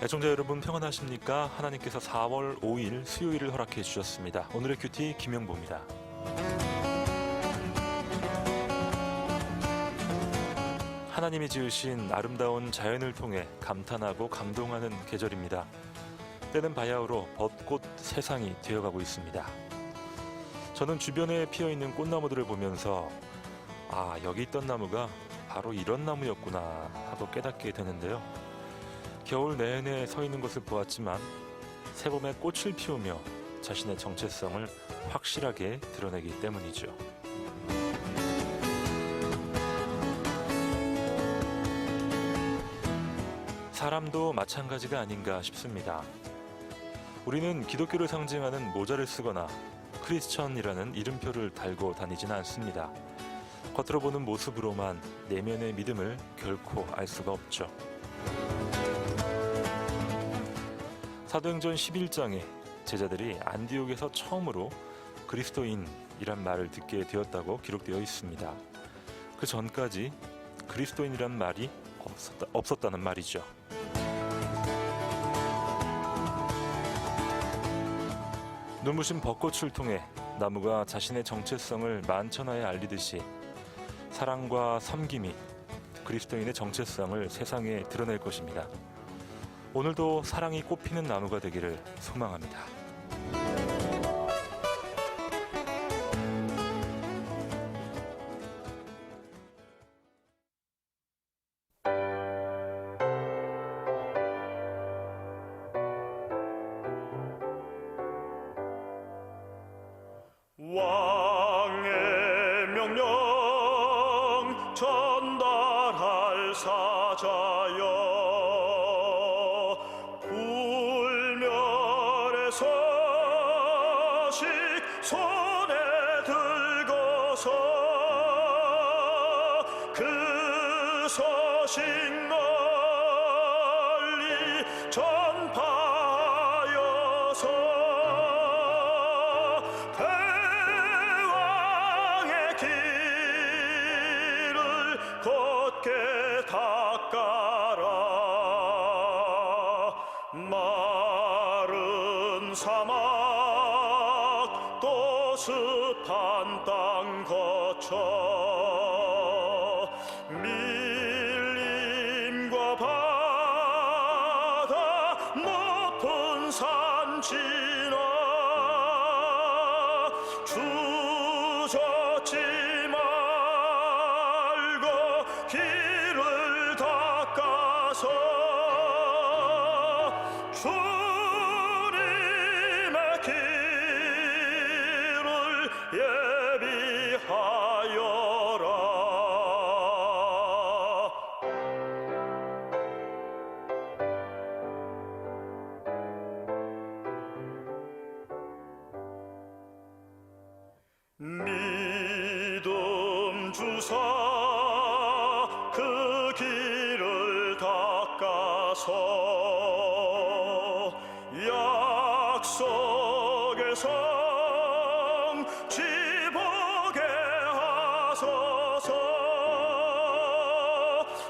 애청자 여러분 평안하십니까? 하나님께서 4월 5일 수요일을 허락해 주셨습니다. 오늘의 큐티 김영보입니다. 하나님이 지으신 아름다운 자연을 통해 감탄하고 감동하는 계절입니다. 때는 바야흐로 벚꽃 세상이 되어가고 있습니다. 저는 주변에 피어있는 꽃나무들을 보면서 여기 있던 나무가 바로 이런 나무였구나 하고 깨닫게 되는데요. 겨울 내내 서 있는 것을 보았지만 새봄에 꽃을 피우며 자신의 정체성을 확실하게 드러내기 때문이죠. 사람도 마찬가지가 아닌가 싶습니다. 우리는 기독교를 상징하는 모자를 쓰거나 크리스천이라는 이름표를 달고 다니지는 않습니다. 겉으로 보는 모습으로만 내면의 믿음을 결코 알 수가 없죠. 사도행전 11장에 제자들이 안디옥에서 처음으로 그리스도인이란 말을 듣게 되었다고 기록되어 있습니다. 그 전까지 그리스도인이란 말이 없었다는 말이죠. 눈부신 벚꽃을 통해 나무가 자신의 정체성을 만천하에 알리듯이 사랑과 섬김이 그리스도인의 정체성을 세상에 드러낼 것입니다. 오늘도 사랑이 꽃피는 나무가 되기를 소망합니다. 왕의 명령 전달할 사자여, 불멸의 소식 손에 들고서 그 소식 널리 전파하여서 대왕의 길을 곧게 닦아라. 마른 사막 또 습한 땅 거쳐 밀림과 바다 높은 산 지나 주저치 말고 길을 닦아서 주님의 길을 예비하여라. 믿음 주사 그 길을 닦아서 약속의 성 지보게 하소서.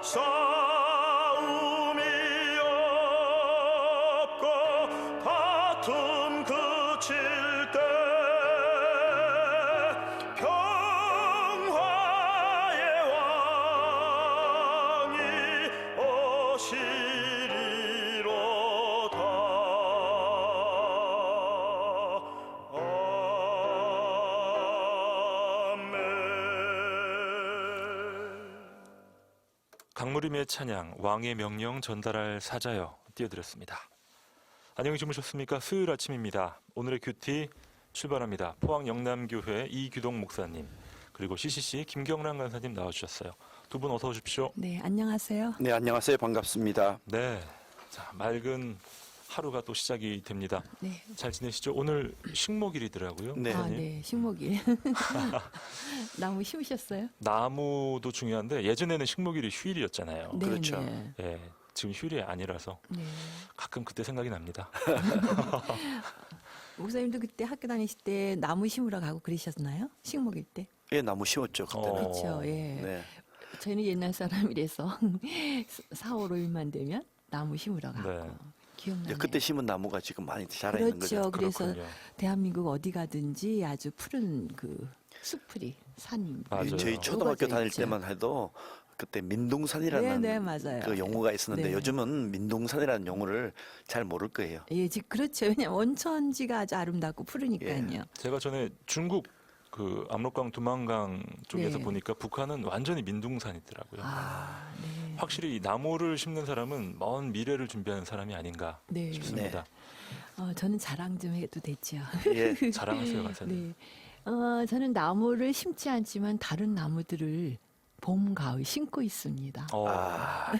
싸움이 없고 다툼 그칠 때 평화의 왕이 오시리로다. 강무림의 찬양, 왕의 명령 전달할 사자여 띄워드렸습니다. 안녕히 주무셨습니까? 수요일 아침입니다. 오늘의 큐티 출발합니다. 포항 영남교회 이규동 목사님, 그리고 CCC 김경란 간사님 나와주셨어요. 두 분 어서 오십시오. 네, 안녕하세요. 네, 안녕하세요. 반갑습니다. 네, 자, 맑은 하루가 또 시작이 됩니다. 네. 잘 지내시죠? 오늘 식목일이더라고요. 네. 아, 네, 식목일. 나무 심으셨어요? 나무도 중요한데 예전에는 식목일이 휴일이었잖아요. 네, 그렇죠. 네. 예, 지금 휴일이 아니라서 네. 가끔 그때 생각이 납니다. 목사님도 그때 학교 다니실 때 나무 심으러 가고 그러셨나요? 식목일 때? 예, 나무 심었죠, 그때는. 그렇죠. 예. 네. 저희는 옛날 사람이라서 4월 5일만 되면 나무 심으러 가고. 네. 기억나네요. 그때 심은 나무가 지금 많이 자라 있는 거죠. 그렇죠. 그래서 그렇군요. 대한민국 어디 가든지 아주 푸른 그 숲풀이 산. 맞아요. 저희 초등학교 다닐 있죠. 때만 해도 그때 민둥산이라는 네, 맞아요. 그 용어가 있었는데 네. 요즘은 민둥산이라는 용어를 잘 모를 거예요. 예, 그렇죠. 왜냐면 원천지가 아주 아름답고 푸르니까요. 예. 제가 전에 중국 그 압록강 두만강 쪽에서 네. 보니까 북한은 완전히 민둥산이더라고요. 아, 네. 확실히 이 나무를 심는 사람은 먼 미래를 준비하는 사람이 아닌가 네. 싶습니다. 저는 자랑 좀 해도 되죠. 예. 자랑하세요, 간사님. 네. 저는 나무를 심지 않지만 다른 나무들을 봄, 가을 심고 있습니다.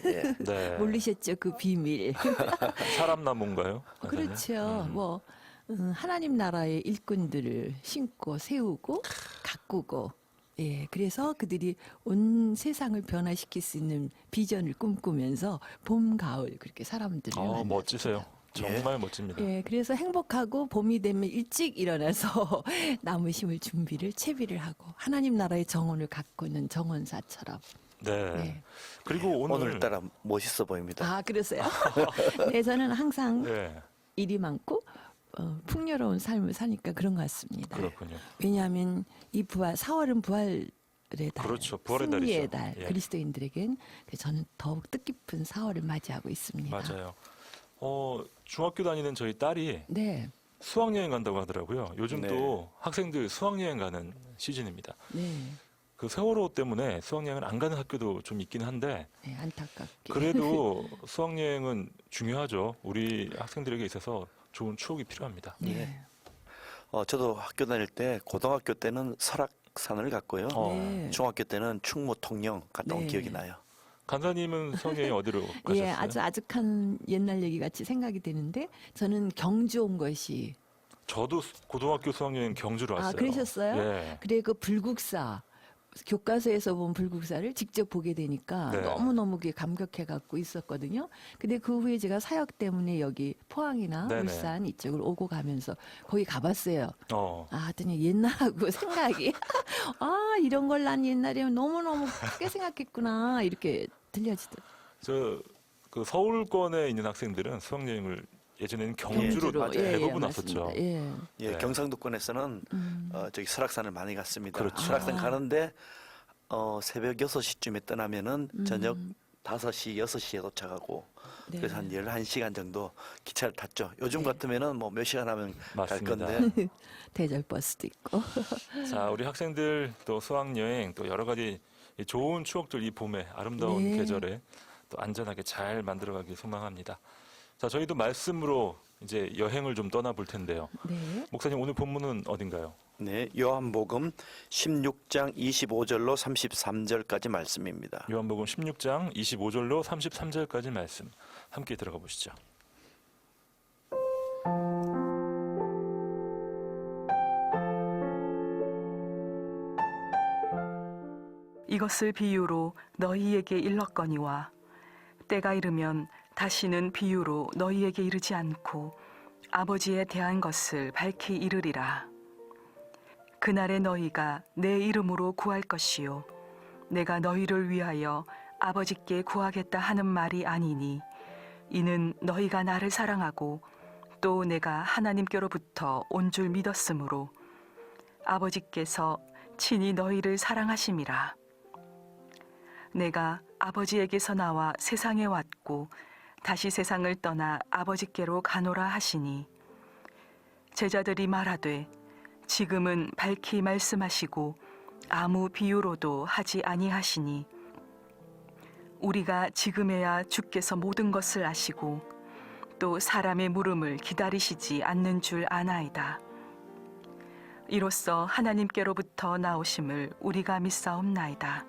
예. 네. 모르셨죠? 그 비밀. 사람나무인가요? 간사님? 그렇죠. 뭐 하나님 나라의 일꾼들을 심고 세우고 가꾸고 예, 그래서 그들이 온 세상을 변화시킬 수 있는 비전을 꿈꾸면서 봄, 가을 그렇게 사람들을 만났어요. 멋지세요. 정말 멋집니다. 예, 그래서 행복하고 봄이 되면 일찍 일어나서 나무 심을 준비를 채비를 하고 하나님 나라의 정원을 가꾸는 정원사처럼. 네. 네. 그리고 오늘따라 멋있어 보입니다. 아, 그러세요? 네, 저는 항상 네, 일이 많고 풍요로운 삶을 사니까 그런 것 같습니다. 그렇군요. 왜냐하면 이 부활, 4월은 부활의 달, 그렇죠. 부활의 승리의 달이죠. 달, 예. 그리스도인들에겐 그래서 저는 더욱 뜻깊은 4월을 맞이하고 있습니다. 맞아요. 중학교 다니는 저희 딸이 네, 수학여행 간다고 하더라고요. 요즘 네. 또 학생들 수학여행 가는 시즌입니다. 네, 그 세월호 때문에 수학여행을 안 가는 학교도 좀 있긴 한데 네, 안타깝게. 그래도 수학여행은 중요하죠. 우리 학생들에게 있어서 좋은 추억이 필요합니다. 네. 저도 학교 다닐 때 고등학교 때는 설악산을 갔고요. 네. 중학교 때는 충무 통영 갔다 온 네. 기억이 나요. 간사님은 수학여행 어디로 가셨어요? 예, 아주 아득한 옛날 얘기 같이 생각이 되는데 저는 경주 온 것이 저도 고등학교 수학여행 경주로 왔어요. 그러셨어요? 예. 그래 그 불국사 교과서에서 본 불국사를 직접 보게 되니까 네. 너무너무 그게 감격해 갖고 있었거든요. 근데 그 후에 제가 사역 때문에 여기 포항이나 네네. 울산 이쪽을 오고 가면서 거기 가봤어요. 어. 하더니 옛날하고 생각이 이런 걸 난 옛날에 너무너무 크게 생각했구나 이렇게 들려지더라고요. 그 서울권에 있는 학생들은 수학여행을 예전에는 경주로 맞아요. 대부분 맞습니다. 왔었죠. 예. 예, 네. 경상도권에서는 저기 설악산을 많이 갔습니다. 그렇죠. 설악산 가는데 새벽 6시쯤에 떠나면은 저녁 5시, 6시에 도착하고 네. 그래서 한 11시간 정도 기차를 탔죠. 요즘 같으면은 뭐 몇 시간 하면 갈 맞습니다. 건데 대절 버스도 있고. 자, 우리 학생들 또 수학여행 또 여러 가지 이 좋은 추억들 이 봄에 아름다운 네. 계절에 또 안전하게 잘 만들어가길 소망합니다. 자, 저희도 말씀으로 이제 여행을 좀 떠나볼 텐데요. 네. 목사님 오늘 본문은 어딘가요? 네, 요한복음 16장 25절로 33절까지 말씀입니다. 요한복음 16장 25절로 33절까지 말씀 함께 들어가 보시죠. 이것을 비유로 너희에게 일렀거니와 때가 이르면 다시는 비유로 너희에게 이르지 않고 아버지에 대한 것을 밝히 이르리라. 그날에 너희가 내 이름으로 구할 것이요 내가 너희를 위하여 아버지께 구하겠다 하는 말이 아니니 이는 너희가 나를 사랑하고 또 내가 하나님께로부터 온 줄 믿었으므로 아버지께서 친히 너희를 사랑하심이라. 내가 아버지에게서 나와 세상에 왔고 다시 세상을 떠나 아버지께로 가노라 하시니 제자들이 말하되 지금은 밝히 말씀하시고 아무 비유로도 하지 아니하시니 우리가 지금에야 주께서 모든 것을 아시고 또 사람의 물음을 기다리시지 않는 줄 아나이다. 이로써 하나님께로부터 나오심을 우리가 믿사옵나이다.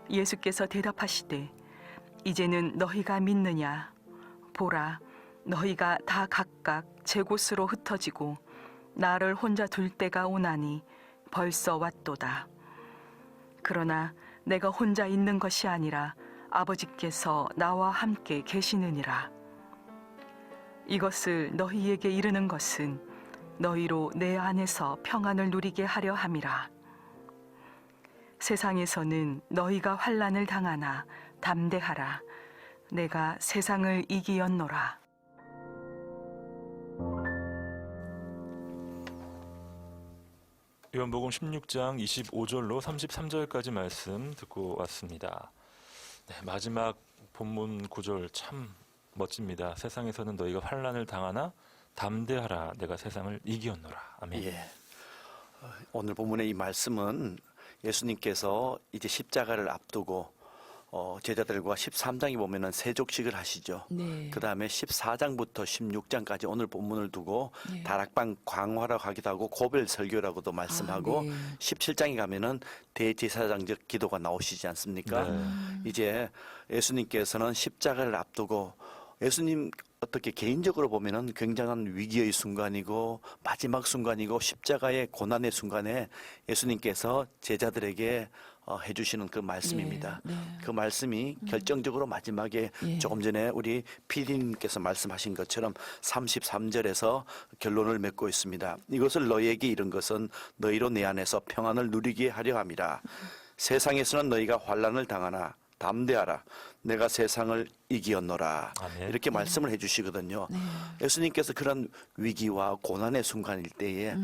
예수께서 대답하시되 이제는 너희가 믿느냐? 보라, 너희가 다 각각 제 곳으로 흩어지고 나를 혼자 둘 때가 오나니 벌써 왔도다. 그러나 내가 혼자 있는 것이 아니라 아버지께서 나와 함께 계시느니라. 이것을 너희에게 이르는 것은 너희로 내 안에서 평안을 누리게 하려 함이라. 세상에서는 너희가 환난을 당하나 담대하라. 내가 세상을 이기었노라. 요한복음 16장 25절로 33절까지 말씀 듣고 왔습니다. 네, 마지막 본문 구절 참 멋집니다. 세상에서는 너희가 환난을 당하나 담대하라, 내가 세상을 이기었노라. 아멘. 예. 오늘 본문의 이 말씀은 예수님께서 이제 십자가를 앞두고 제자들과 13장에 보면은 세족식을 하시죠. 네. 그 다음에 14장부터 16장까지 오늘 본문을 두고 네. 다락방 광화라고 하기도 하고 고별 설교라고도 말씀하고 아, 네. 17장에 가면은 대제사장적 기도가 나오시지 않습니까? 네. 이제 예수님께서는 십자가를 앞두고 예수님 어떻게 개인적으로 보면은 굉장한 위기의 순간이고 마지막 순간이고 십자가의 고난의 순간에 예수님께서 제자들에게 해주시는 그 말씀입니다. 네, 네. 그 말씀이 결정적으로 마지막에 예. 조금 전에 우리 PD님께서 말씀하신 것처럼 33절에서 결론을 맺고 있습니다. 이것을 너희에게 이른 것은 너희로 내 안에서 평안을 누리게 하려 함이라. 세상에서는 너희가 환난을 당하나 담대하라, 내가 세상을 이기었노라. 아멘. 이렇게 말씀을 해주시거든요. 네. 예수님께서 그런 위기와 고난의 순간일 때에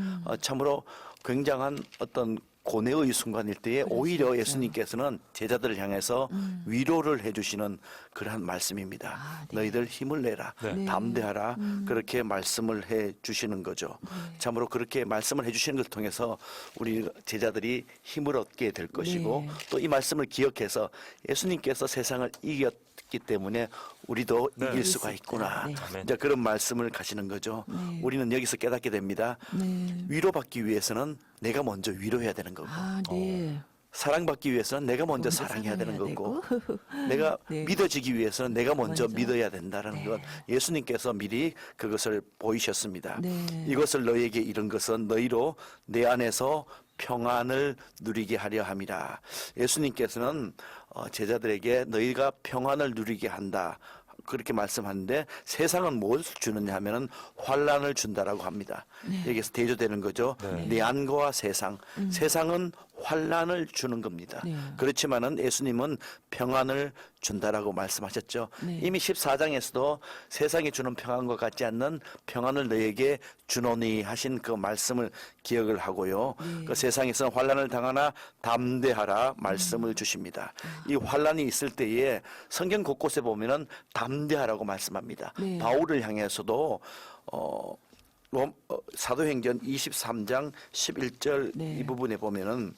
참으로 굉장한 어떤 고뇌의 순간일 때에 오히려 예수님께서는 제자들을 향해서 위로를 해주시는 그러한 말씀입니다. 아, 네. 너희들 힘을 내라, 네. 담대하라, 그렇게 말씀을 해주시는 거죠. 참으로 그렇게 말씀을 해주시는 것을 통해서 우리 제자들이 힘을 얻게 될 것이고 네. 또 이 말씀을 기억해서 예수님께서 세상을 이겼기 때문에 우리도 네. 이길 수가 있구나. 네. 아멘. 이제 그런 말씀을 가시는 거죠. 네. 우리는 여기서 깨닫게 됩니다. 네. 위로받기 위해서는 내가 먼저 위로해야 되는 거고 아, 네. 사랑받기 위해서는 내가 먼저 먼저 사랑해야 되는 사랑해야 거고 되고. 내가 네. 믿어지기 위해서는 내가 먼저 먼저. 믿어야 된다는 네. 것 예수님께서 미리 그것을 보이셨습니다. 네. 이것을 너희에게 이른 것은 너희로 내 안에서 평안을 누리게 하려 함이라. 예수님께서는 제자들에게 너희가 평안을 누리게 한다. 그렇게 말씀하는데 세상은 뭘 주느냐 하면은 환란을 준다라고 합니다. 여기서 대조되는 거죠. 네. 내 안과 세상. 세상은 환란을 주는 겁니다. 네. 그렇지만은 예수님은 평안을 준다라고 말씀하셨죠. 네. 이미 14장에서도 세상이 주는 평안과 같지 않는 평안을 너에게 주노니 하신 그 말씀을 기억을 하고요. 네. 그 세상에서는 환란을 당하나 담대하라 말씀을 주십니다. 이 환란이 있을 때에 성경 곳곳에 보면은 담대하라고 말씀합니다. 네. 바울을 향해서도 사도행전 23장 11절 네. 이 부분에 보면은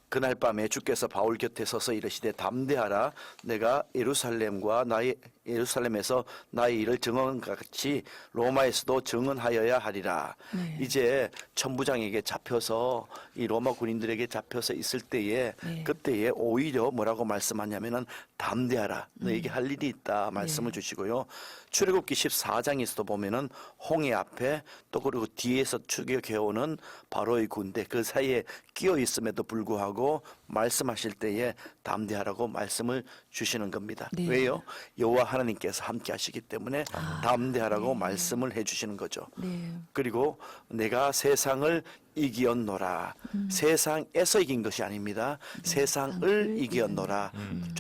그날 밤에 주께서 바울 곁에 서서 이르시되 담대하라, 내가 예루살렘에서 나의 일을 증언과 같이 로마에서도 증언하여야 하리라. 네. 이제 천부장에게 잡혀서 이 로마 군인들에게 잡혀서 있을 때에 네. 그때에 오히려 뭐라고 말씀하냐면은 담대하라, 너에게 할 일이 있다 말씀을 네. 주시고요. 출애굽기 14장에서도 보면은 홍해 앞에 또 그리고 뒤에서 추격해오는 바로의 군대 그 사이에 끼어 있음에도 불구하고 말씀하실 때에 담대하라고 말씀을 주시는 겁니다. 네. 왜요? 여호와 하나님께서 함께 하시기 때문에 담대하라고 말씀을 해주시는 거죠. 네. 그리고 내가 세상을 이기었노라. 세상에서 이긴 것이 아닙니다. 세상을 이기었노라.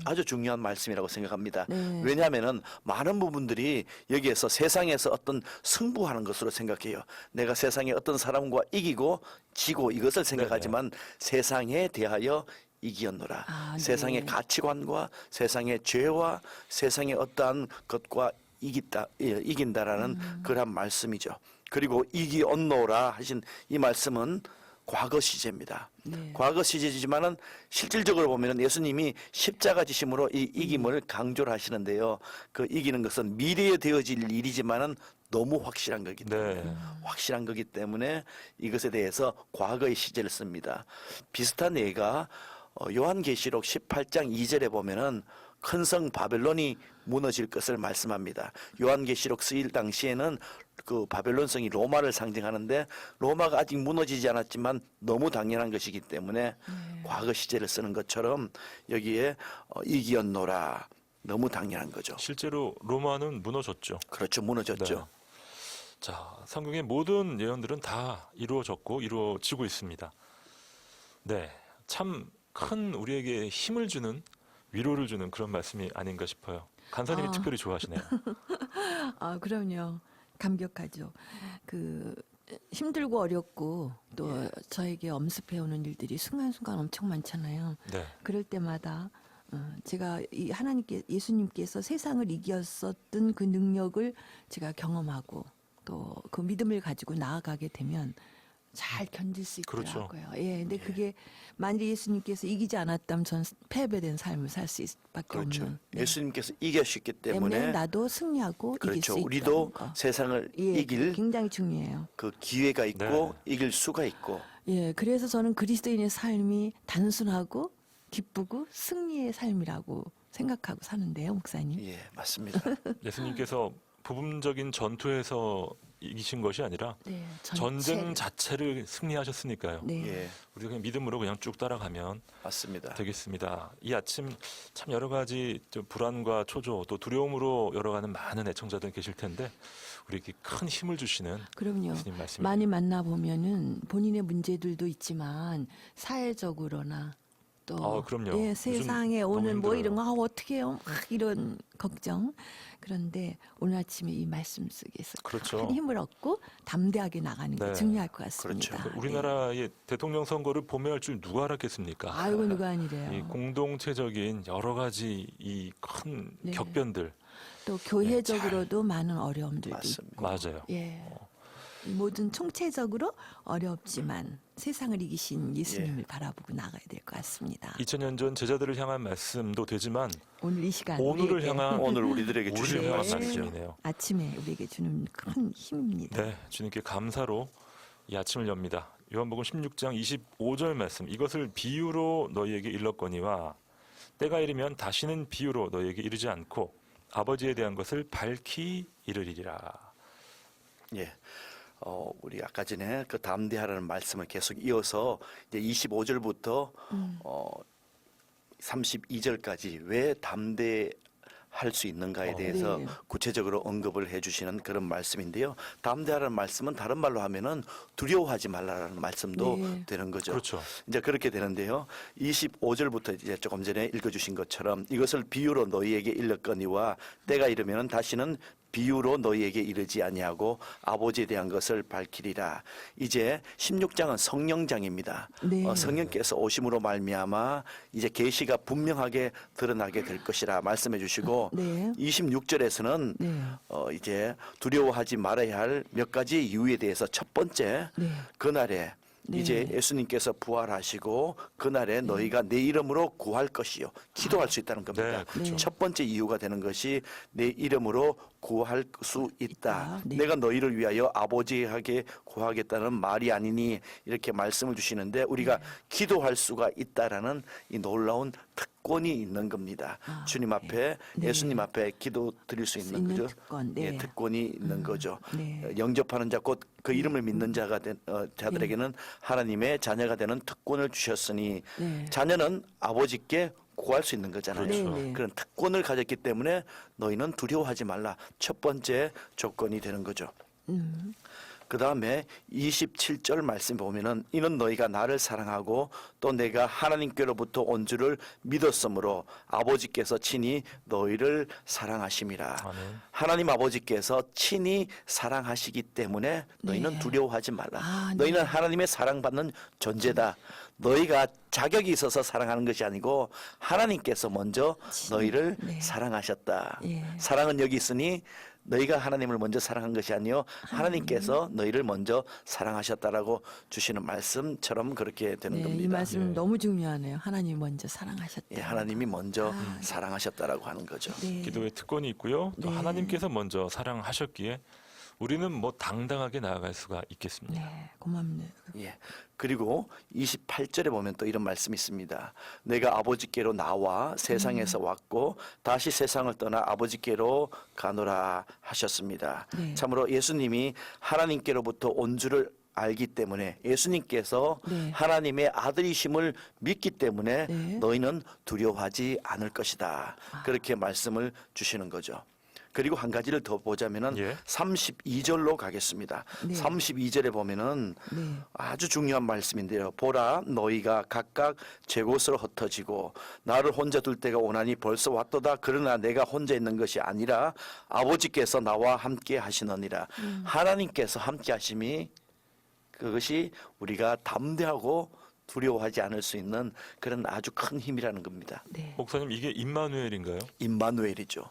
아주 중요한 말씀이라고 생각합니다. 네. 왜냐하면은 많은 부분들이 여기에서 세상에서 어떤 승부하는 것으로 생각해요. 내가 세상에 어떤 사람과 이기고 지고 이것을 생각하지만 세상에 대하여 이기었노라. 아, 네. 세상의 가치관과 세상의 죄와 세상의 어떠한 것과 이긴다라는 그러한 말씀이죠. 그리고 이기었노라 하신 이 말씀은 과거 시제입니다. 네. 과거 시제지만은 실질적으로 보면은 예수님이 십자가 지심으로 이 이김을 강조를 하시는데요. 그 이기는 것은 미래에 되어질 일이지만은 너무 확실한 거기 때문에 네. 확실한 거기 때문에 이것에 대해서 과거의 시제를 씁니다. 비슷한 예가 요한계시록 18장 2절에 보면은 큰 성 바벨론이 무너질 것을 말씀합니다. 요한계시록 쓰일 당시에는 그 바벨론성이 로마를 상징하는데 로마가 아직 무너지지 않았지만 너무 당연한 것이기 때문에 과거 시제를 쓰는 것처럼 여기에 이기었노라 너무 당연한 거죠. 실제로 로마는 무너졌죠. 그렇죠. 무너졌죠. 네. 자, 성경의 모든 예언들은 다 이루어졌고 이루어지고 있습니다. 네, 참 큰 우리에게 힘을 주는 위로를 주는 그런 말씀이 아닌가 싶어요. 간사님이 아. 특별히 좋아하시네요. 아, 그럼요. 감격하죠. 힘들고 어렵고 또 저에게 엄습해오는 일들이 순간순간 엄청 많잖아요. 네. 그럴 때마다 제가 이 예수님께서 세상을 이겼었던 그 능력을 제가 경험하고 또 그 믿음을 가지고 나아가게 되면 잘 견딜 수 그렇죠. 있더라고요. 예, 근데 그게 만일 예수님께서 이기지 않았다면 전 패배된 삶을 살 수밖에 그렇죠. 없는. 네. 예수님께서 이기셨기 때문에 나도 승리하고 이길 그렇죠. 수 우리도 있다는 거. 세상을 예, 이길 굉장히 중요해요. 그 기회가 있고 네. 이길 수가 있고 예, 그래서 저는 그리스도인의 삶이 단순하고 기쁘고 승리의 삶이라고 생각하고 사는데요, 목사님. 예, 맞습니다. 예수님께서 부분적인 전투에서 이기신 것이 아니라 네, 전쟁 자체를 승리하셨으니까요. 네. 예, 우리가 그냥 믿음으로 그냥 쭉 따라가면 맞습니다. 되겠습니다. 이 아침 참 여러 가지 좀 불안과 초조 또 두려움으로 열어가는 많은 애청자들 계실 텐데 우리에게 큰 힘을 주시는 그럼요. 예수님 말씀입니다. 많이 만나 보면은 본인의 문제들도 있지만 사회적으로나 또 그럼요. 예, 요즘 세상에 너무 오는 뭐 힘들어요. 이런 거 어떻게 해요? 막 이런 걱정. 그런데 오늘 아침에 이 말씀 속에서 그렇죠. 큰 힘을 얻고 담대하게 나가는 게 네. 중요할 것 같습니다. 그렇죠. 우리나라의 대통령 선거를 보매할 줄 누가 알았겠습니까? 아이고 누가 아니래요. 이 공동체적인 여러 가지 이 큰 네. 격변들 또 교회적으로도 많은 어려움들도 맞습니다. 맞아요. 예. 이 모든 총체적으로 어렵지만 세상을 이기신 예수님을 바라보고 나가야 될 것 같습니다. 2000년 전 제자들을 향한 말씀도 되지만 오늘 이 시간 오늘을 우리에게 향한 오늘 우리들에게 우리를 주시는 향한 말씀이죠. 말씀이네요. 아침에 우리에게 주는 큰 힘입니다. 네, 주님께 감사로 이 아침을 엽니다. 요한복음 16장 25절 말씀. 이것을 비유로 너희에게 일렀거니와 때가 이르면 다시는 비유로 너희에게 이르지 않고 아버지에 대한 것을 밝히 이르리라. 예. 우리 아까 전에 그 담대하라는 말씀을 계속 이어서 이제 25절부터 32절까지 왜 담대할 수 있는가에 대해서 네. 구체적으로 언급을 해주시는 그런 말씀인데요. 담대하라는 말씀은 다른 말로 하면은 두려워하지 말라라는 말씀도 네. 되는 거죠. 그렇죠. 이제 그렇게 되는데요. 25절부터 이제 조금 전에 읽어주신 것처럼 이것을 비유로 너희에게 일렀거니와 때가 이르면 다시는 비유로 너희에게 이르지 아니하고 아버지에 대한 것을 밝히리라. 이제 16장은 성령장입니다. 네. 성령께서 오심으로 말미암아 이제 계시가 분명하게 드러나게 될 것이라 말씀해 주시고 네. 26절에서는 네. 이제 두려워하지 말아야 할 몇 가지 이유에 대해서 첫 번째 네. 그날에 네. 이제 예수님께서 부활하시고 그날에 너희가 내 이름으로 구할 것이요 기도할 수 있다는 겁니다. 네, 그렇죠. 첫 번째 이유가 되는 것이 내 이름으로 구할 수 있다. 네. 내가 너희를 위하여 아버지에게 구하겠다는 말이 아니니 이렇게 말씀을 주시는데 우리가 기도할 수가 있다라는 이 놀라운 특권이 있는 겁니다. 주님 앞에 네. 예수님 앞에 기도 드릴 수 있는 있는 거죠. 특권, 네. 예, 특권이 있는 거죠. 네. 영접하는 자 곧 그 이름을 믿는 자들에게는 하나님의 자녀가 되는 특권을 주셨으니 네. 자녀는 아버지께 구할 수 있는 거잖아요. 그렇죠. 네, 네. 그런 특권을 가졌기 때문에 너희는 두려워하지 말라. 첫 번째 조건이 되는 거죠. 그 다음에 27절 말씀 보면은 이는 너희가 나를 사랑하고 또 내가 하나님께로부터 온 줄을 믿었으므로 아버지께서 친히 너희를 사랑하심이라. 아멘. 하나님 아버지께서 친히 사랑하시기 때문에 너희는 네. 두려워하지 말라. 아, 네. 너희는 하나님의 사랑받는 존재다. 너희가 자격이 있어서 사랑하는 것이 아니고 하나님께서 먼저 너희를 네. 사랑하셨다. 예. 사랑은 여기 있으니 너희가 하나님을 먼저 사랑한 것이 아니요 하나님께서 너희를 먼저 사랑하셨다라고 주시는 말씀처럼 그렇게 되는 네, 겁니다. 이 말씀 너무 중요하네요. 하나님 먼저 사랑하셨다. 예, 하나님이 먼저 사랑하셨다라고 하는 거죠. 네. 기도의 특권이 있고요. 또 네. 하나님께서 먼저 사랑하셨기에 우리는 뭐 당당하게 나아갈 수가 있겠습니다. 네, 고맙네요. 예. 그리고 28절에 보면 또 이런 말씀이 있습니다. 내가 아버지께로 나와 세상에서 왔고 다시 세상을 떠나 아버지께로 가노라 하셨습니다. 네. 참으로 예수님이 하나님께로부터 온 줄을 알기 때문에 예수님께서 네. 하나님의 아들이심을 믿기 때문에 네. 너희는 두려워하지 않을 것이다. 그렇게 말씀을 주시는 거죠. 그리고 한 가지를 더 보자면은 예. 32절로 가겠습니다. 네. 32절에 보면은 네. 아주 중요한 말씀인데요. 보라 너희가 각각 제 곳으로 흩어지고 나를 혼자 둘 때가 오나니 벌써 왔도다. 그러나 내가 혼자 있는 것이 아니라 아버지께서 나와 함께 하시느니라. 하나님께서 함께 하심이 그것이 우리가 담대하고 두려워하지 않을 수 있는 그런 아주 큰 힘이라는 겁니다. 네. 목사님 이게 임마누엘인가요? 임마누엘이죠.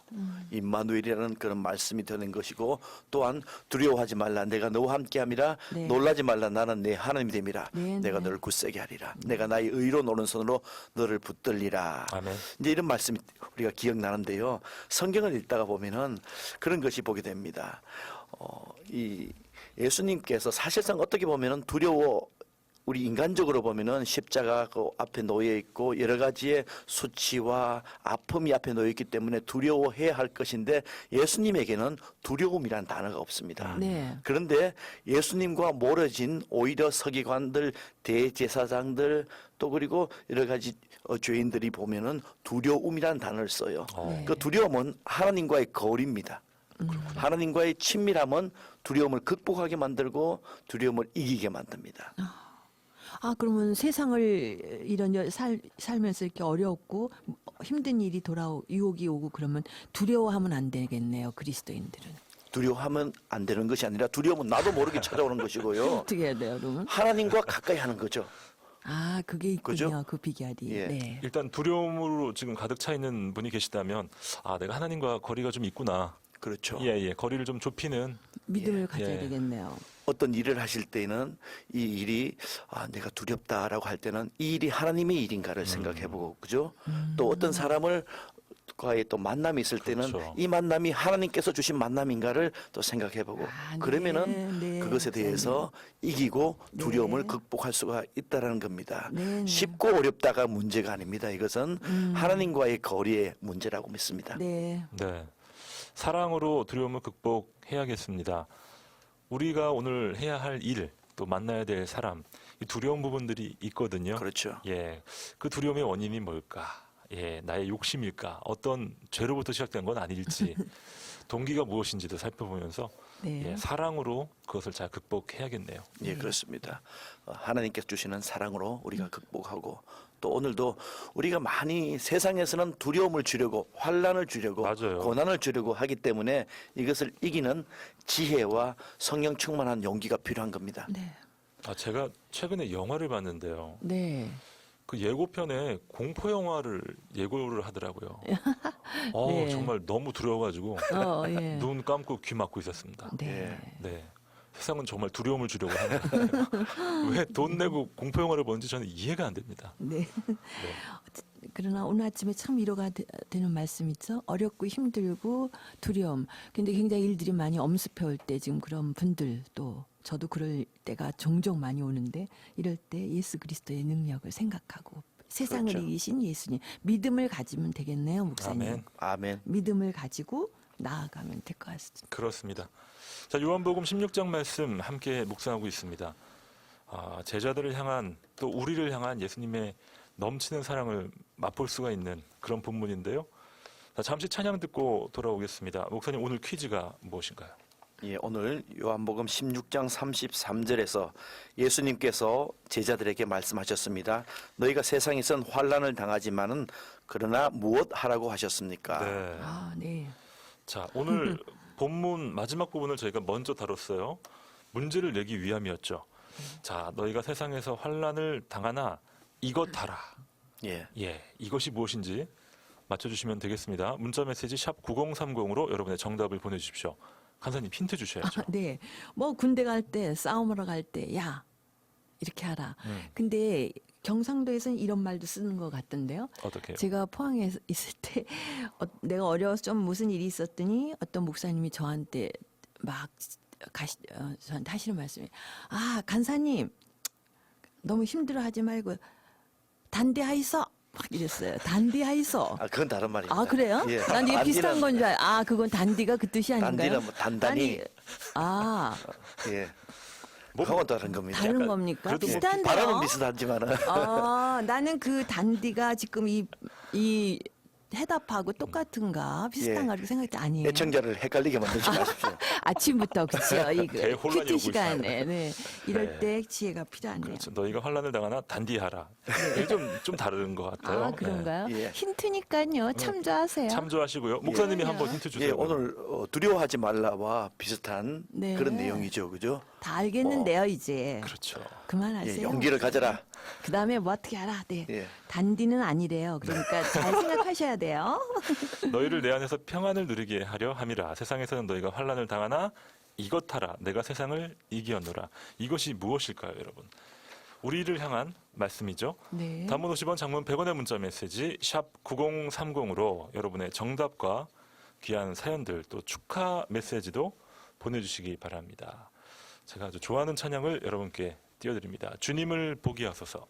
임마누엘이라는 그런 말씀이 되는 것이고 또한 두려워하지 말라. 내가 너와 함께함이라. 네. 놀라지 말라. 나는 내 하나님이 됨이라. 네, 내가 네. 너를 굳세게 하리라. 내가 나의 의로운 오른손으로 너를 붙들리라. 아멘. 이제 이런 말씀이 우리가 기억나는데요. 성경을 읽다가 보면은 그런 것이 보게 됩니다. 이 예수님께서 사실상 어떻게 보면은 우리 인간적으로 보면은 십자가 그 앞에 놓여 있고 여러 가지의 수치와 아픔이 앞에 놓여 있기 때문에 두려워해야 할 것인데 예수님에게는 두려움이란 단어가 없습니다. 네. 그런데 예수님과 멀어진 오히려 서기관들, 대제사장들 또 그리고 여러 가지 죄인들이 보면은 두려움이라는 단어를 써요. 네. 그 두려움은 하나님과의 거리입니다. 하나님과의 친밀함은 두려움을 극복하게 만들고 두려움을 이기게 만듭니다. 아, 그러면 세상을 살면서 이렇게 어렵고 힘든 일이 유혹이 오고 그러면 두려워하면 안 되겠네요, 그리스도인들은. 두려워하면 안 되는 것이 아니라 두려움은 나도 모르게 찾아오는 것이고요. 어떻게 해야 돼요, 그러면? 하나님과 가까이 하는 거죠. 아, 그게 있군요, 그죠? 그 비결이. 예. 네. 일단 두려움으로 지금 가득 차 있는 분이 계시다면 아 내가 하나님과 거리가 좀 있구나. 그렇죠. 예, 거리를 좀 좁히는 믿음을 가져야 예. 되겠네요. 어떤 일을 하실 때는 이 일이 내가 두렵다라고 할 때는 이 일이 하나님의 일인가를 생각해보고 그죠? 또 어떤 사람을 과의 또 만남이 있을 때는 그렇죠. 이 만남이 하나님께서 주신 만남인가를 또 생각해보고 아, 그러면은 네, 그것에 네. 대해서 이기고 두려움을 네. 극복할 수가 있다라는 겁니다. 네, 네. 쉽고 어렵다가 문제가 아닙니다. 이것은 하나님과의 거리의 문제라고 믿습니다. 네. 네. 사랑으로 두려움을 극복해야겠습니다. 우리가 오늘 해야 할 일, 또 만나야 될 사람, 이 두려운 부분들이 있거든요. 그렇죠. 예. 그 두려움의 원인이 뭘까? 예, 나의 욕심일까? 어떤 죄로부터 시작된 건 아닐지, 동기가 무엇인지도 살펴보면서 네. 예, 사랑으로 그것을 잘 극복해야겠네요. 예, 그렇습니다. 하나님께서 주시는 사랑으로 우리가 극복하고 또 오늘도 우리가 많이 세상에서는 두려움을 주려고 환난을 주려고 맞아요. 고난을 주려고 하기 때문에 이것을 이기는 지혜와 성령 충만한 용기가 필요한 겁니다. 네. 제가 최근에 영화를 봤는데요. 네. 그 예고편에 공포 영화를 예고를 하더라고요. 네. 정말 너무 두려워가지고 예. 눈 감고 귀 막고 있었습니다. 네. 네. 세상은 정말 두려움을 주려고 하는 거예요. 왜 돈 내고 공포 영화를 보는지 저는 이해가 안 됩니다. 네. 그러나 오늘 아침에 참 위로가 되는 말씀 있죠. 어렵고 힘들고 두려움. 근데 굉장히 일들이 많이 엄습해 올 때 지금 그런 분들 또 저도 그럴 때가 종종 많이 오는데 이럴 때 예수 그리스도의 능력을 생각하고 세상을 그렇죠. 이기신 예수님 믿음을 가지면 되겠네요, 목사님. 아멘. 아멘. 믿음을 가지고 나아가면 될 것 같습니다. 그렇습니다. 자, 요한복음 16장 말씀 함께 묵상하고 있습니다. 제자들을 향한 또 우리를 향한 예수님의 넘치는 사랑을 맛볼 수가 있는 그런 본문인데요. 자, 잠시 찬양 듣고 돌아오겠습니다. 목사님 오늘 퀴즈가 무엇인가요? 예, 오늘 요한복음 16장 33절에서 예수님께서 제자들에게 말씀하셨습니다. 너희가 세상에선 환난을 당하지만은 그러나 무엇 하라고 하셨습니까? 네. 아, 네. 자, 오늘 본문 마지막 부분을 저희가 먼저 다뤘어요. 문제를 내기 위함이었죠. 자, 너희가 세상에서 환난을 당하나 이것 하라. 예. 예, 이것이 무엇인지 맞춰주시면 되겠습니다. 문자 메시지 샵 9030으로 여러분의 정답을 보내주십시오. 간사님 힌트 주셔야죠. 네. 뭐 군대 갈 때 싸움하러 갈 때 야 이렇게 하라. 근데 경상도에서는 이런 말도 쓰는 것 같던데요. 어떻게 해요? 제가 포항에 있을 때 내가 어려워서 좀 무슨 일이 있었더니 어떤 목사님이 저한테 막 저한테 하시는 말씀이 간사님 너무 힘들어하지 말고 단대하이소 막 이랬어요. 단디하이소. 그건 다른 말입니다. 그래요? 예. 난 이게 비슷한 단디는- 건 줄 그건 단디가 그 뜻이 아닌가요? 단디는 뭐 단단히. 예. 뭐, 그건 다른 겁니다. 다른 겁니까? 그래도 뭐 비슷한데요? 발음은 비슷하지만은 나는 그 단디가 지금 이 해답하고 똑같은가 비슷한가 이렇게 생각이 아니에요. 애청자를 헷갈리게 만들지 마십시오. 아침부터 그렇죠. 이거 대혼란이 큐티 오고 시간에 네. 이럴 네. 때 지혜가 필요하네요. 그렇죠. 너희가 환란을 당하나 단디하라. 이게 좀 다른 것 같아요. 아 그런가요? 예. 힌트니까요. 참조하세요. 네. 참조하시고요. 목사님이 그럼요. 한번 힌트 주세요. 예, 오늘 두려워하지 말라와 비슷한 네. 그런 내용이죠, 그죠? 다 알겠는데요 이제. 그렇죠. 그만하세요. 예, 용기를 가져라. 그다음에 뭐 어떻게 알아? 네. 예. 단디는 아니래요. 그러니까 잘 생각하셔야 돼요. 너희를 내 안에서 평안을 누리게 하려 함이라. 세상에서는 너희가 환란을 당하나 이것 하라. 내가 세상을 이기었노라. 이것이 무엇일까요, 여러분? 우리를 향한 말씀이죠. 네. 단문 50원, 장문 100원의 문자 메시지 샵 9030으로 여러분의 정답과 귀한 사연들 또 축하 메시지도 보내주시기 바랍니다. 제가 아주 좋아하는 찬양을 여러분께 띄워드립니다. 주님을 보게 하소서.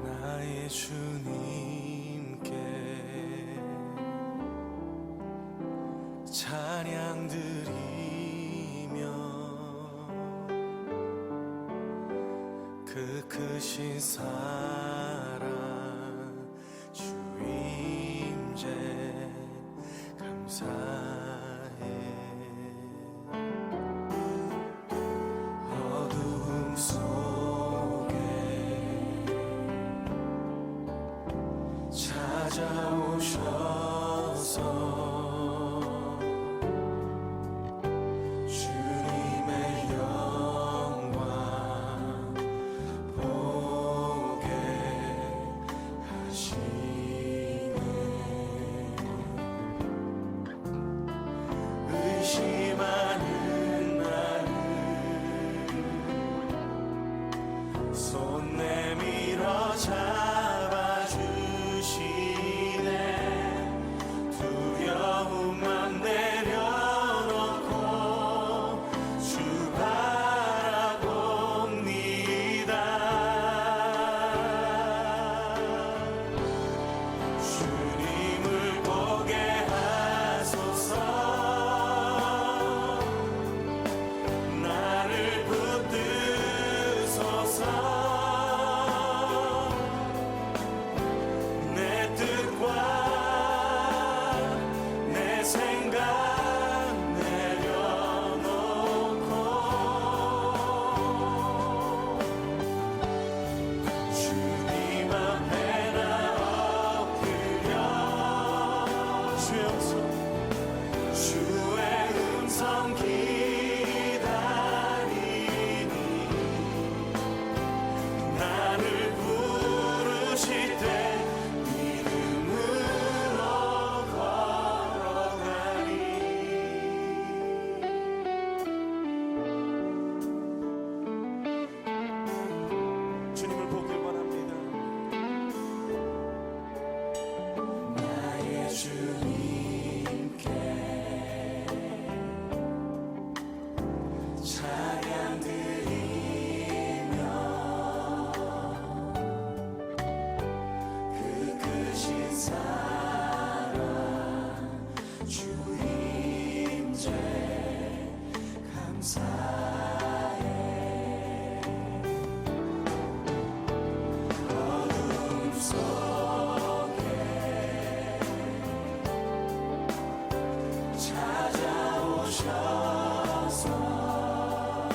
나의 주님께 찬양 드리며 그 크신 사랑 주 임재 감사해 어둠 속에 찾아오셔서 주님의 영광 보게 하시네 의심하는 나를 손 내밀어 잡아주시네 두려움만 내려놓고 주 바라봅니다 주님을 보게 하소서 나를 붙드소서 내 뜻과 내 생각 내려놓고 주님 앞에 나 엎드려 주여서 주의 음성 기다리니 나를 부르실 때 믿음으로 걸어가리 주님을 보길 원합니다 나의 주님께 찬양 드리며 그 크신 사랑 주 임재 감사해 어둠 속에 찾아오셔서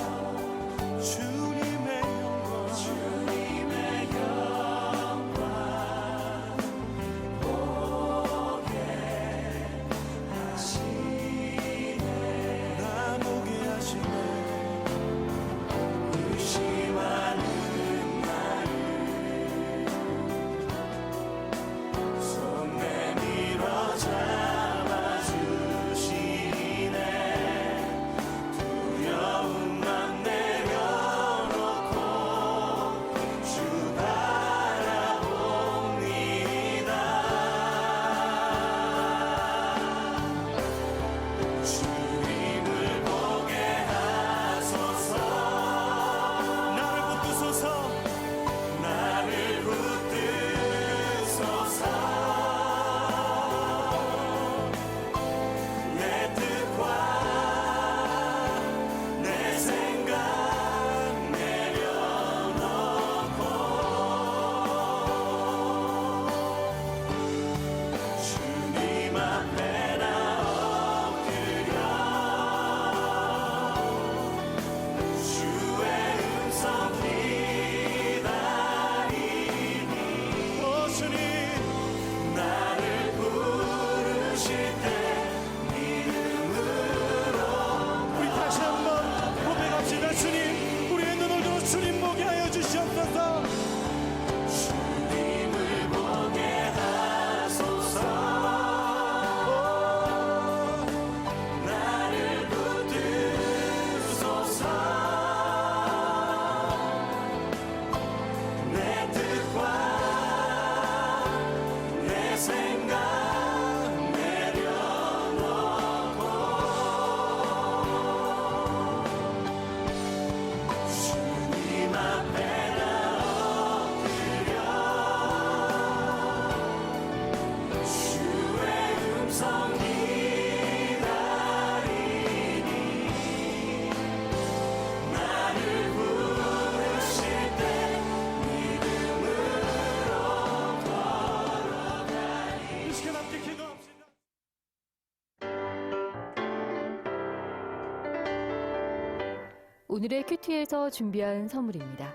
오늘의 큐티에서 준비한 선물입니다.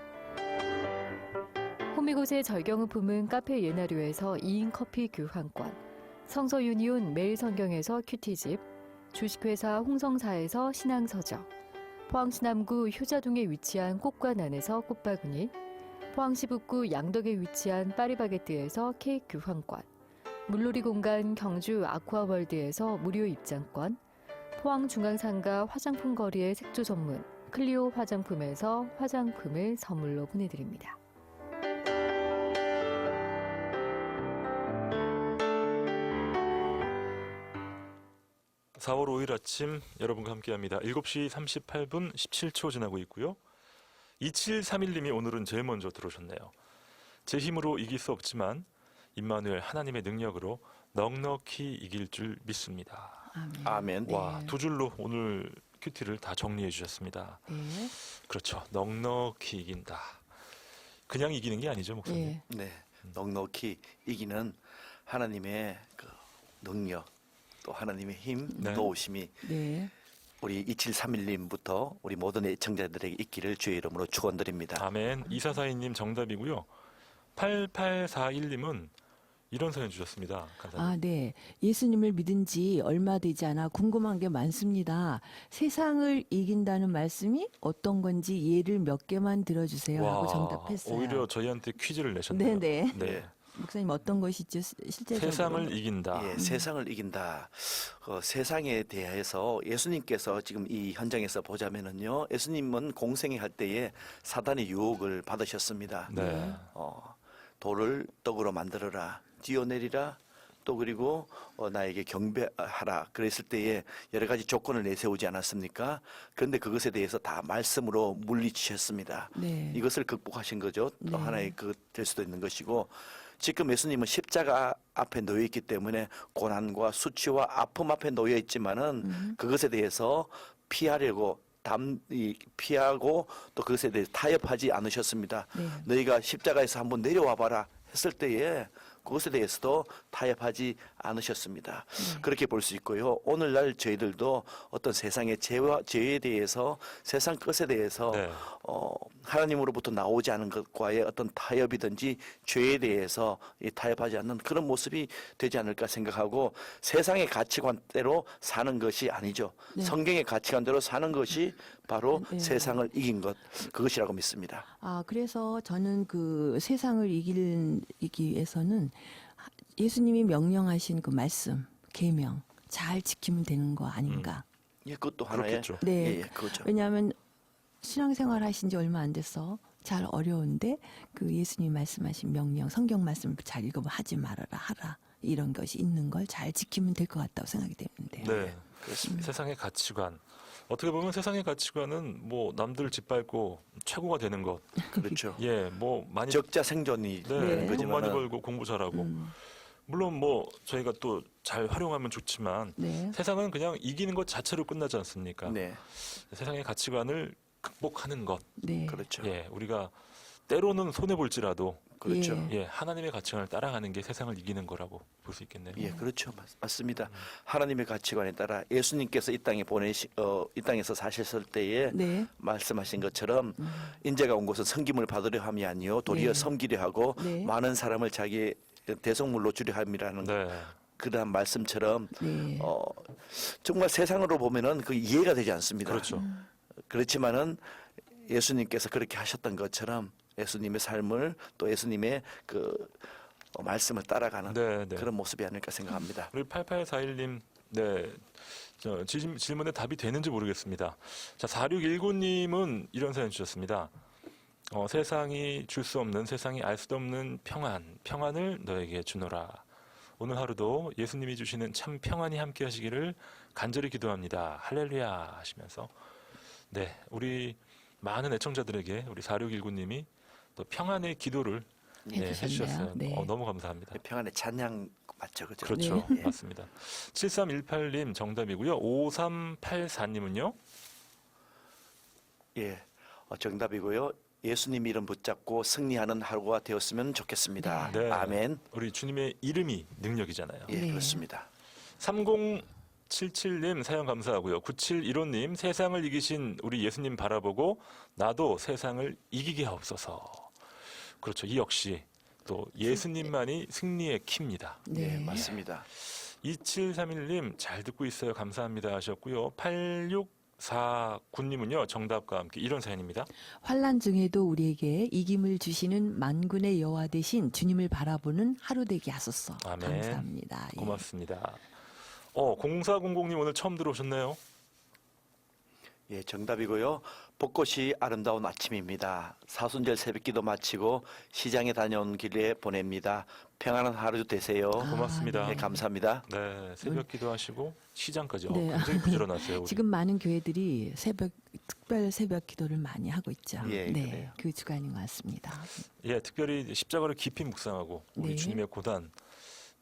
호미곶의 절경은품은 카페 예나류에서 2인 커피 교환권, 성서 유니온 매일 성경에서 큐티집, 주식회사 홍성사에서 신앙서적, 포항시 남구 효자동에 위치한 꽃과난에서 꽃바구니, 포항시 북구 양덕에 위치한 파리바게뜨에서 케이크 교환권, 물놀이 공간 경주 아쿠아월드에서 무료 입장권, 포항중앙상가 화장품 거리의 색조 전문 클리오 화장품에서 화장품을 선물로 보내드립니다. 4월 5일 아침 여러분과 함께합니다. 7시 38분 17초 지나고 있고요. 2731님이 오늘은 제일 먼저 들어오셨네요. 제 힘으로 이길 수 없지만 임마누엘 하나님의 능력으로 넉넉히 이길 줄 믿습니다. 아멘. 아멘. 와, 두 줄로 오늘 큐티를 다 정리해 주셨습니다. 네. 그렇죠. 넉넉히 이긴다. 그냥 이기는 게 아니죠, 목사님. 예. 네, 넉넉히 이기는 하나님의 그 능력, 또 하나님의 힘, 네. 도우심이 네. 우리 2731님부터 우리 모든 애청자들에게 있기를 주의 이름으로 축원드립니다. 아멘. 2442님 정답이고요. 8841님은 이런 사연 주셨습니다. 감사합니다. 아, 네. 예수님을 믿은 지 얼마 되지 않아 궁금한 게 많습니다. 세상을 이긴다는 말씀이 어떤 건지 예를 몇 개만 들어주세요 하고 정답했어요. 오히려 저희한테 퀴즈를 내셨네요. 네네. 네. 목사님 어떤 것이죠? 실제적으로. 세상을 이긴다. 예, 세상을 이긴다. 세상에 대해서 예수님께서 지금 이 현장에서 보자면은요, 예수님은 공생애 할 때에 사단의 유혹을 받으셨습니다. 네. 돌을 떡으로 만들어라, 뛰어내리라, 또 그리고 나에게 경배하라 그랬을 때에 여러 가지 조건을 내세우지 않았습니까? 그런데 그것에 대해서 다 말씀으로 물리치셨습니다. 네. 이것을 극복하신 거죠. 또 네. 하나의 될 수도 있는 것이고, 지금 예수님은 십자가 앞에 놓여 있기 때문에 고난과 수치와 아픔 앞에 놓여 있지만은 그것에 대해서 피하려고 피하고 또 그것에 대해서 타협하지 않으셨습니다. 네. 너희가 십자가에서 한번 내려와 봐라 했을 때에 그것에 대해서도 타협하지 않으셨습니다. 그렇게 볼 수 있고요. 오늘날 저희들도 어떤 세상의 죄에 대해서, 세상 것에 대해서 네. 하나님으로부터 나오지 않은 것과의 어떤 타협이든지 죄에 대해서 타협하지 않는 그런 모습이 되지 않을까 생각하고, 세상의 가치관대로 사는 것이 아니죠. 네. 성경의 가치관대로 사는 것이 바로 네. 세상을 이긴 것, 그것이라고 믿습니다. 아, 그래서 저는 그 세상을 이기기 위해서는 예수님이 명령하신 그 말씀, 계명 잘 지키면 되는 거 아닌가. 예, 그것도 하나의 그렇겠죠. 네. 예, 예, 그거죠. 왜냐하면 신앙생활 하신 지 얼마 안 돼서 잘 어려운데 그 예수님이 말씀하신 명령, 성경 말씀을 잘 읽으면 하지 말아라, 하라. 이런 것이 있는 걸 잘 지키면 될 것 같다고 생각이 되는데요. 네. 그렇습니다. 세상의 가치관. 어떻게 보면 세상의 가치관은 뭐 남들 짓밟고 최고가 되는 것. 그렇죠. 예, 뭐 많이 적자 생존이 네, 네. 돈 많이 거지만은 벌고 공부 잘하고. 음, 물론 뭐 저희가 또 잘 활용하면 좋지만 네. 세상은 그냥 이기는 것 자체로 끝나지 않습니까? 네, 세상의 가치관을 극복하는 것. 네. 그렇죠. 예, 우리가 때로는 손해 볼지라도 그렇죠. 예. 예, 하나님의 가치관을 따라가는 게 세상을 이기는 거라고 볼 수 있겠네요. 예, 그렇죠. 맞습니다. 하나님의 가치관에 따라 예수님께서 이 땅에서 사셨을 때에 네. 말씀하신 것처럼 인자가 온 곳은 섬김을 받으려 함이 아니요 도리어 네. 섬기려 하고 네. 많은 사람을 자기 대속물로 주려 함이라는 네. 그러한 말씀처럼 네. 정말 세상으로 보면은 그 이해가 되지 않습니다. 그렇죠. 그렇지만은 예수님께서 그렇게 하셨던 것처럼 예수님의 삶을 또 예수님의 그 말씀을 따라가는 네, 네. 그런 모습이 아닐까 생각합니다. 우리 8841님, 네. 질문에 답이 되는지 모르겠습니다. 자, 4619님은 이런 사연 주셨습니다. 세상이 줄 수 없는, 세상이 알 수도 없는 평안을 너에게 주노라. 오늘 하루도 예수님이 주시는 참 평안이 함께 하시기를 간절히 기도합니다. 할렐루야 하시면서 네, 우리 많은 애청자들에게 우리 4619님이 또 평안의 기도를 해주셨어요. 네. 너무 감사합니다. 평안의 찬양 맞죠, 그죠? 그렇죠. 예. 맞습니다. 7318님 정답이고요. 5384님은요? 예, 정답이고요. 예수님 이름 붙잡고 승리하는 하루가 되었으면 좋겠습니다. 네. 아멘. 우리 주님의 이름이 능력이잖아요. 예, 네. 그렇습니다. 9977님 사연 감사하고요. 9715님 세상을 이기신 우리 예수님 바라보고 나도 세상을 이기게 하옵소서. 그렇죠. 이 역시 또 예수님만이 승리의 키입니다. 네, 맞습니다. 2731님 잘 듣고 있어요. 감사합니다 하셨고요. 8649님은요. 정답과 함께 이런 사연입니다. 환난 중에도 우리에게 이김을 주시는 만군의 여호와 되신 주님을 바라보는 하루 되게 하소서. 아멘. 감사합니다. 예. 고맙습니다. 0400님 오늘 처음 들어오셨네요. 예, 정답이고요. 벚꽃이 아름다운 아침입니다. 사순절 새벽기도 마치고 시장에 다녀온 길에 보냅니다. 평안한 하루 되세요. 고맙습니다. 예, 감사합니다. 네, 새벽 기도하시고 시장까지. 네. 굉장히 부지런하세요. 우리. 지금 많은 교회들이 특별 새벽 기도를 많이 하고 있죠. 예, 네, 그래요. 그 주간인 것 같습니다. 예, 특별히 십자가를 깊이 묵상하고 우리 네. 주님의 고단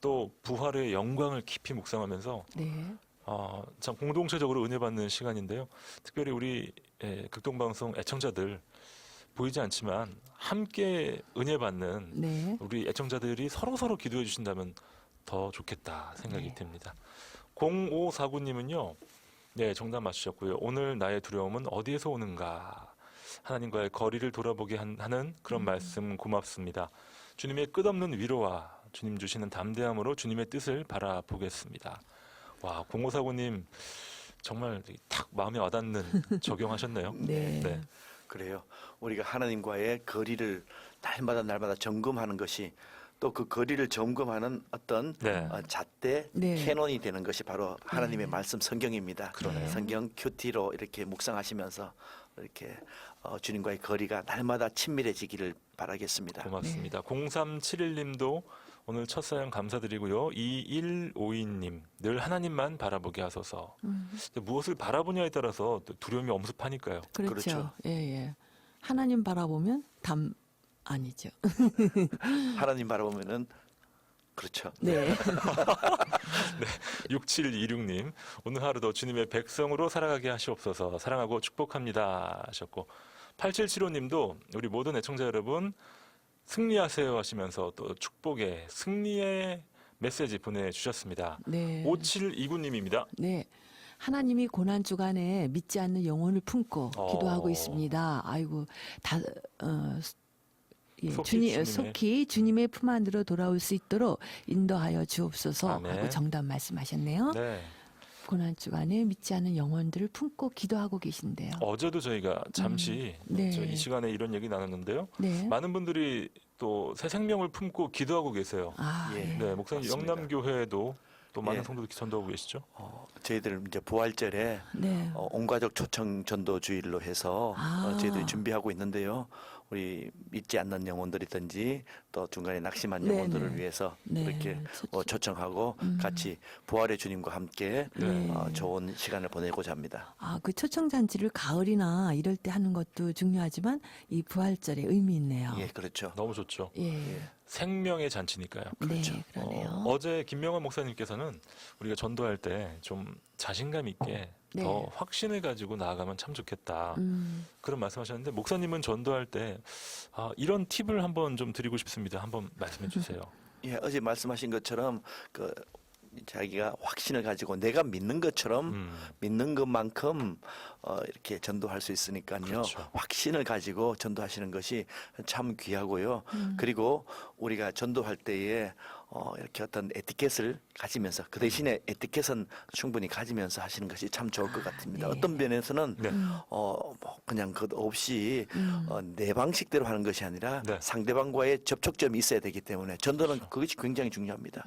또 부활의 영광을 깊이 묵상하면서 네, 참 공동체적으로 은혜 받는 시간인데요. 특별히 우리 극동방송 애청자들 보이지 않지만 함께 은혜 받는 네, 우리 애청자들이 서로 기도해 주신다면 더 좋겠다 생각이 네. 듭니다. 0549님은요. 네, 정답 맞추셨고요. 오늘 나의 두려움은 어디에서 오는가? 하나님과의 거리를 돌아보게 하는 그런 말씀 고맙습니다. 주님의 끝없는 위로와 주님 주시는 담대함으로 주님의 뜻을 바라보겠습니다. 와, 0549님 정말 탁 마음에 와닿는 적용하셨네요. 네. 네. 그래요. 우리가 하나님과의 거리를 날마다 점검하는 것이 또 그 거리를 점검하는 어떤 네. 잣대 네. 캐논이 되는 것이 바로 하나님의 말씀 성경입니다. 그러네요. 성경 큐티로 이렇게 묵상하시면서 이렇게 주님과의 거리가 날마다 친밀해지기를 바라겠습니다. 고맙습니다. 0371님도 오늘 첫 사연 감사드리고요. 2152님 늘 하나님만 바라보게 하소서. 무엇을 바라보냐에 따라서 또 두려움이 엄습하니까요. 그렇죠. 그렇죠. 예, 예. 하나님 바라보면 아니죠. 하나님 바라보면은 그렇죠. 네. 6726님 오늘 하루도 주님의 백성으로 살아가게 하시옵소서. 사랑하고 축복합니다 하셨고 8775님도 우리 모든 애청자 여러분 승리하세요 하시면서 또 축복의 승리의 메시지 보내주셨습니다. 네. 5729님입니다. 네. 하나님이 고난 주간에 믿지 않는 영혼을 품고 기도하고 어. 있습니다. 아이고, 속히 속히 주님의 품 안으로 돌아올 수 있도록 인도하여 주옵소서 아멘. 하고 정답 말씀하셨네요. 네. 고난 주간에 믿지 않는 영혼들을 품고 기도하고 계신데요. 어제도 저희가 잠시 네. 이 시간에 이런 얘기 나눴는데요. 네. 많은 분들이 또 새 생명을 품고 기도하고 계세요. 아, 예. 네. 네, 목사님 맞습니다. 영남교회에도 또 많은 예. 성도들이 전도하고 계시죠? 저희들 이제 부활절에 네. 온가족 초청 전도 주일로 해서 아. 저희들이 준비하고 있는데요. 우리 믿지 않는 영혼들이든지 또 중간에 낙심한 네네. 영혼들을 위해서 네. 이렇게 초청하고 같이 부활의 주님과 함께 네. 좋은 시간을 보내고자 합니다. 아, 그 초청 잔치를 가을이나 이럴 때 하는 것도 중요하지만 이 부활절에 의미 있네요. 예, 그렇죠. 너무 좋죠. 예. 생명의 잔치니까요. 그렇죠. 네, 그러네요. 어제 김명환 목사님께서는 우리가 전도할 때 좀 자신감 있게 네. 더 확신을 가지고 나아가면 참 좋겠다. 그런 말씀하셨는데 목사님은 전도할 때 이런 팁을 한번 좀 드리고 싶습니다. 한번 말씀해 주세요. 예, 어제 말씀하신 것처럼 그 자기가 확신을 가지고 내가 믿는 것처럼 믿는 것만큼 이렇게 전도할 수 있으니까요. 그렇죠. 확신을 가지고 전도하시는 것이 참 귀하고요. 그리고 우리가 전도할 때에 이렇게 어떤 에티켓을 가지면서 그 대신에 에티켓은 충분히 가지면서 하시는 것이 참 좋을 것 같습니다. 네. 어떤 면에서는 네. 뭐 그냥 그 없이 내 방식대로 하는 것이 아니라 네. 상대방과의 접촉점이 있어야 되기 때문에 전도는 그것이 굉장히 중요합니다.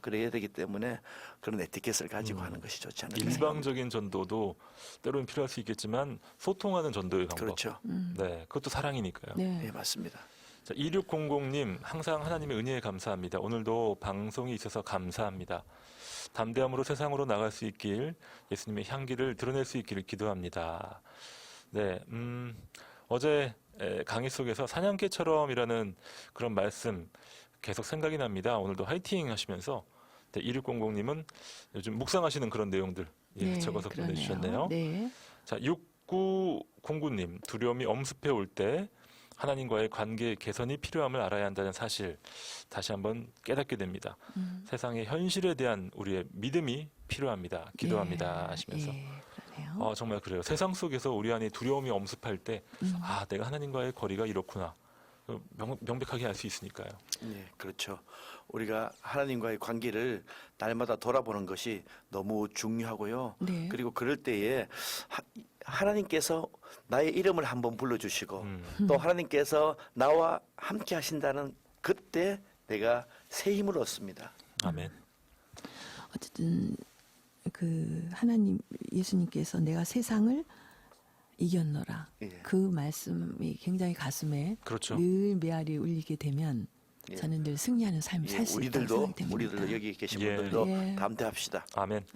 그래야 되기 때문에 그런 에티켓을 가지고 하는 것이 좋지 않을까 생각합니다. 일방적인 전도도 때로는 필요할 수 있겠지만 소통하는 전도의 방법. 그렇죠. 네, 그것도 사랑이니까요. 네. 네, 맞습니다. 자, 2600님 항상 하나님의 은혜에 감사합니다. 오늘도 방송이 있어서 감사합니다. 담대함으로 세상으로 나갈 수 있길 예수님의 향기를 드러낼 수 있기를 기도합니다. 네, 어제 강의 속에서 사냥개처럼이라는 그런 말씀 계속 생각이 납니다. 오늘도 화이팅 하시면서 2600님은 요즘 묵상하시는 그런 내용들 적어서 그러네요. 보내주셨네요. 네. 자, 6909님 두려움이 엄습해 올 때 하나님과의 관계 개선이 필요함을 알아야 한다는 사실 다시 한번 깨닫게 됩니다. 세상의 현실에 대한 우리의 믿음이 필요합니다. 기도합니다. 예, 하시면서 예, 그러네요. 정말 그래요. 세상 속에서 우리 안에 두려움이 엄습할 때 내가 하나님과의 거리가 이렇구나. 명백하게 알 수 있으니까요. 네, 그렇죠. 우리가 하나님과의 관계를 날마다 돌아보는 것이 너무 중요하고요. 네. 그리고 그럴 때에 하나님께서 나의 이름을 한번 불러주시고 또 하나님께서 나와 함께 하신다는 그때 내가 새 힘을 얻습니다. 아멘. 어쨌든 그 하나님 예수님께서 내가 세상을 이겼노라. 예. 그 말씀이 굉장히 가슴에 그렇죠. 늘 메아리 울리게 되면 예. 저는 늘 승리하는 삶을 예, 살 수 있다고 우리들도 생각됩니다. 우리들도 여기 계신 예. 분들도 예. 담대합시다. 아멘.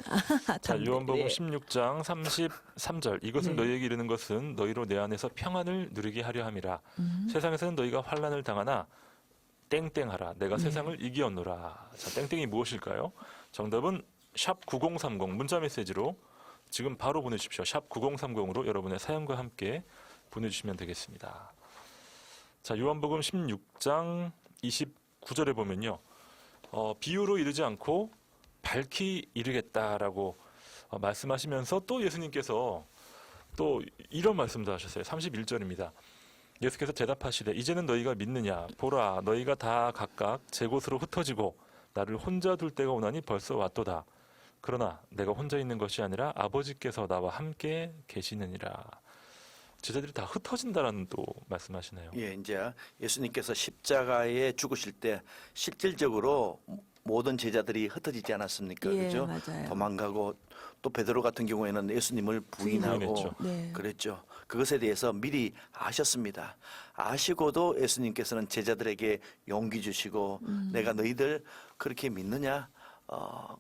자, 담대. 요한복음 네. 16장 33절 이것은 네. 너희에게 이르는 것은 너희로 내 안에서 평안을 누리게 하려 함이라. 세상에서는 너희가 환난을 당하나 땡땡하라. 내가 네. 세상을 이기었노라. 자, 땡땡이 무엇일까요? 정답은 샵 9030 문자 메시지로 지금 바로 보내주십시오. 샵 9030으로 여러분의 사연과 함께 보내주시면 되겠습니다. 자, 요한복음 16장 29절에 보면요. 비유로 이르지 않고 밝히 이르겠다라고 말씀하시면서 또 예수님께서 또 이런 말씀도 하셨어요. 31절입니다. 예수께서 대답하시되 이제는 너희가 믿느냐 보라 너희가 다 각각 제 곳으로 흩어지고 나를 혼자 둘 때가 오나니 벌써 왔도다. 그러나 내가 혼자 있는 것이 아니라 아버지께서 나와 함께 계시느니라. 제자들이 다 흩어진다라는 또 말씀하시네요. 예, 이제 예수님께서 십자가에 죽으실 때 실질적으로 모든 제자들이 흩어지지 않았습니까? 예, 그렇죠? 맞아요. 도망가고 또 베드로 같은 경우에는 예수님을 부인하고 부인했죠. 네. 그랬죠. 그것에 대해서 미리 아셨습니다. 아시고도 예수님께서는 제자들에게 용기 주시고 내가 너희들 그렇게 믿느냐?